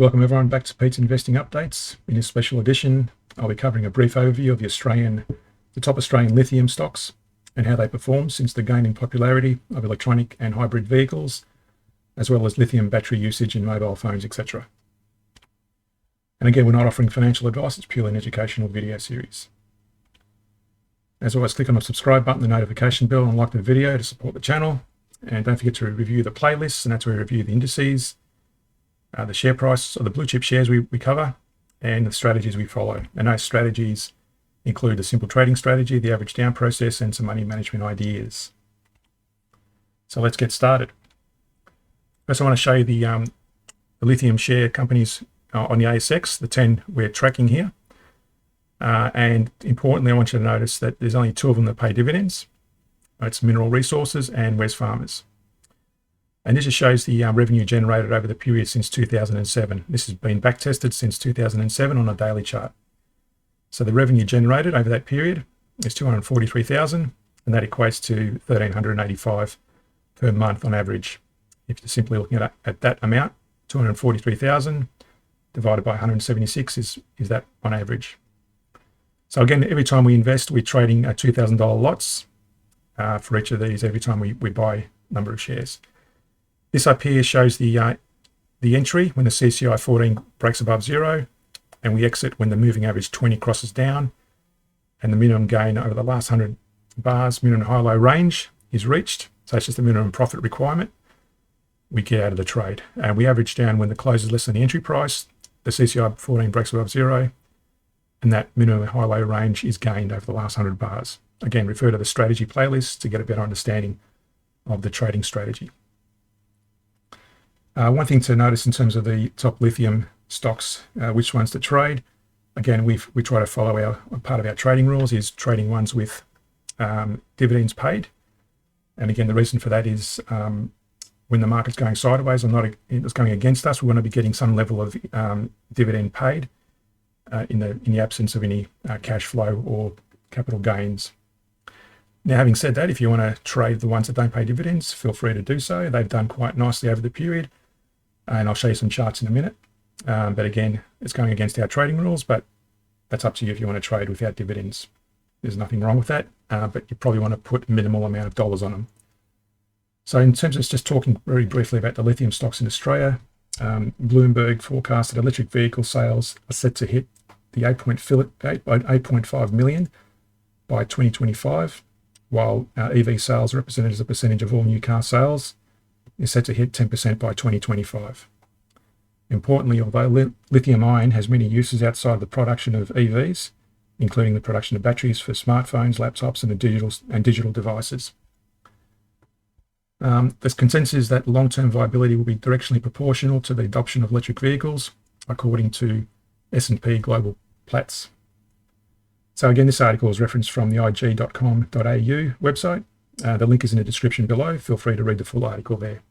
Welcome everyone back to Pete's Investing Updates. In this special edition, I'll be covering a brief overview of the top Australian lithium stocks and how they perform since the gain in popularity of electronic and hybrid vehicles, as well as lithium battery usage in mobile phones, etc. And again, we're not offering financial advice, it's purely an educational video series. As always, click on the subscribe button, the notification bell, and like the video to support the channel. And don't forget to review the playlists, and that's where we review the indices, the share price of the blue chip shares we cover, and the strategies we follow. And those strategies include the simple trading strategy, the average down process, and some money management ideas. So let's get started. First, I want to show you the lithium share companies on the ASX, the 10 we're tracking here. And importantly, I want you to notice that there's only two of them that pay dividends. It's Mineral Resources and Wesfarmers. And this just shows the revenue generated over the period since 2007. This has been back tested since 2007 on a daily chart. So the revenue generated over that period is 243,000, and that equates to 1,385 per month on average. If you're simply looking at that amount, 243,000 divided by 176 is that on average. So again, every time we invest, we're trading $2,000 lots for each of these every time we buy number of shares. This up here shows the entry when the CCI 14 breaks above zero, and we exit when the moving average 20 crosses down, and the minimum gain over the last 100 bars, minimum high-low range is reached. So it's just the minimum profit requirement. We get out of the trade, and we average down when the close is less than the entry price, the CCI 14 breaks above zero, and that minimum high-low range is gained over the last 100 bars. Again, refer to the strategy playlist to get a better understanding of the trading strategy. One thing to notice in terms of the top lithium stocks, which ones to trade. Again, we try to follow part of our trading rules is trading ones with dividends paid. And again, the reason for that is when the market's going sideways or it's going against us, we want to be getting some level of dividend paid in the absence of any cash flow or capital gains. Now, having said that, if you want to trade the ones that don't pay dividends, feel free to do so. They've done quite nicely over the period, and I'll show you some charts in a minute. But again, it's going against our trading rules, but that's up to you if you want to trade without dividends. There's nothing wrong with that, but you probably want to put a minimal amount of dollars on them. So in terms of just talking very briefly about the lithium stocks in Australia, Bloomberg forecast that electric vehicle sales are set to hit the 8.5 million by 2025, while EV sales represented as a percentage of all new car sales is set to hit 10% by 2025. Importantly, although lithium ion has many uses outside the production of EVs, including the production of batteries for smartphones, laptops, and digital devices. The consensus is that long-term viability will be directionally proportional to the adoption of electric vehicles, according to S&P Global Platts. So again, this article is referenced from the ig.com.au website. The link is in the description below. Feel free to read the full article there.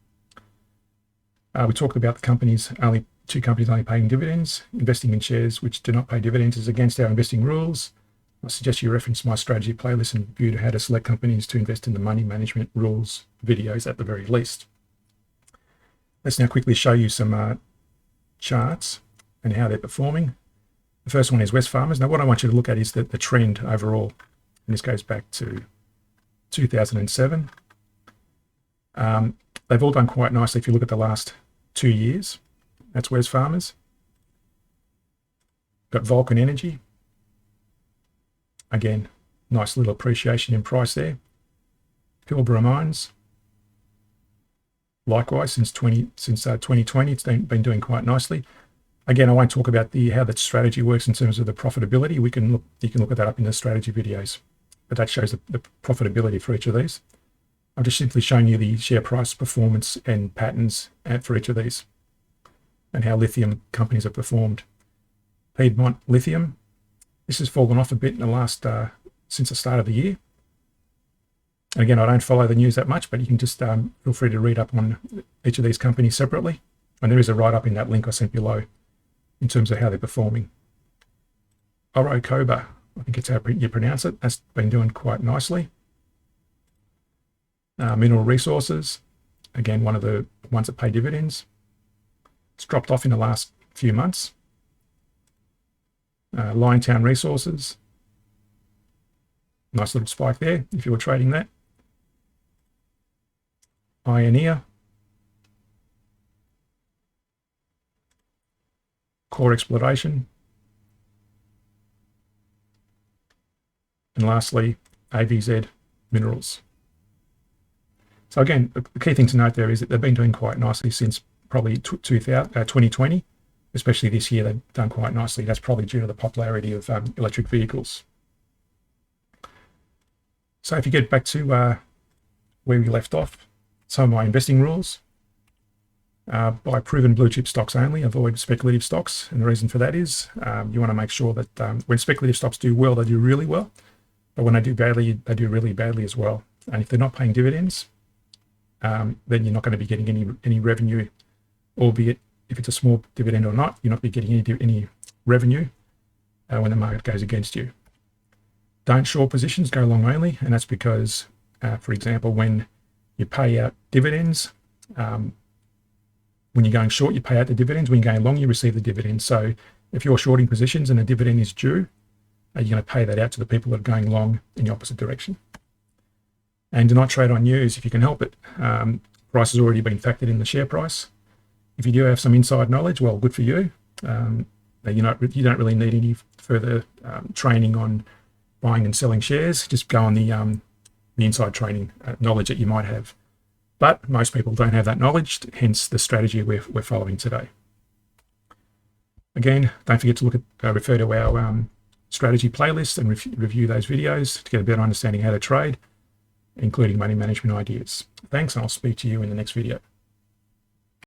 We talked about two companies only paying dividends. Investing in shares which do not pay dividends is against our investing rules. I suggest you reference my strategy playlist and view how to select companies to invest in the money management rules videos at the very least. Let's now quickly show you some charts and how they're performing. The first one is Wesfarmers. Now, what I want you to look at is the trend overall. And this goes back to 2007. They've all done quite nicely if you look at the last 2 years. That's Wesfarmers. Got Vulcan Energy. Again, nice little appreciation in price there. Pilbara Mines. Likewise, since 2020, it's been doing quite nicely. Again, I won't talk about how that strategy works in terms of the profitability. You can look at that up in the strategy videos, but that shows the profitability for each of these. I'm just simply showing you the share price performance and patterns for each of these and how lithium companies have performed. Piedmont Lithium. This has fallen off a bit in the last since the start of the year. And again, I don't follow the news that much, but you can just feel free to read up on each of these companies separately. And there is a write-up in that link I sent below in terms of how they're performing. Orocobre, I think it's how you pronounce it. That's been doing quite nicely. Mineral Resources, again, one of the ones that pay dividends. It's dropped off in the last few months. Liontown Resources, nice little spike there if you were trading that. Ioneer, Core Exploration, and lastly, AVZ Minerals. So again, the key thing to note there is that they've been doing quite nicely since probably 2020, especially this year. They've done quite nicely. That's probably due to the popularity of electric vehicles. So if you get back to where we left off, some of my investing rules. Buy proven blue chip stocks only, avoid speculative stocks. And the reason for that is you want to make sure that when speculative stocks do well, they do really well. But when they do badly, they do really badly as well. And if they're not paying dividends, then you're not going to be getting any revenue, albeit if it's a small dividend or not, you're not going to be getting any revenue when the market goes against you. Don't short positions, go long only. And that's because, for example, when you pay out dividends, when you're going short, you pay out the dividends. When you're going long, you receive the dividends. So if you're shorting positions and a dividend is due, you're going to pay that out to the people that are going long in the opposite direction. And do not trade on news if you can help it. Price has already been factored in the share price. If you do have some inside knowledge, well, good for you. You don't really need any further training on buying and selling shares. Just go on the inside trading knowledge that you might have. But most people don't have that knowledge, hence the strategy we're following today. Again, don't forget to refer to our strategy playlist and review those videos to get a better understanding how to trade, including money management ideas. Thanks, and I'll speak to you in the next video.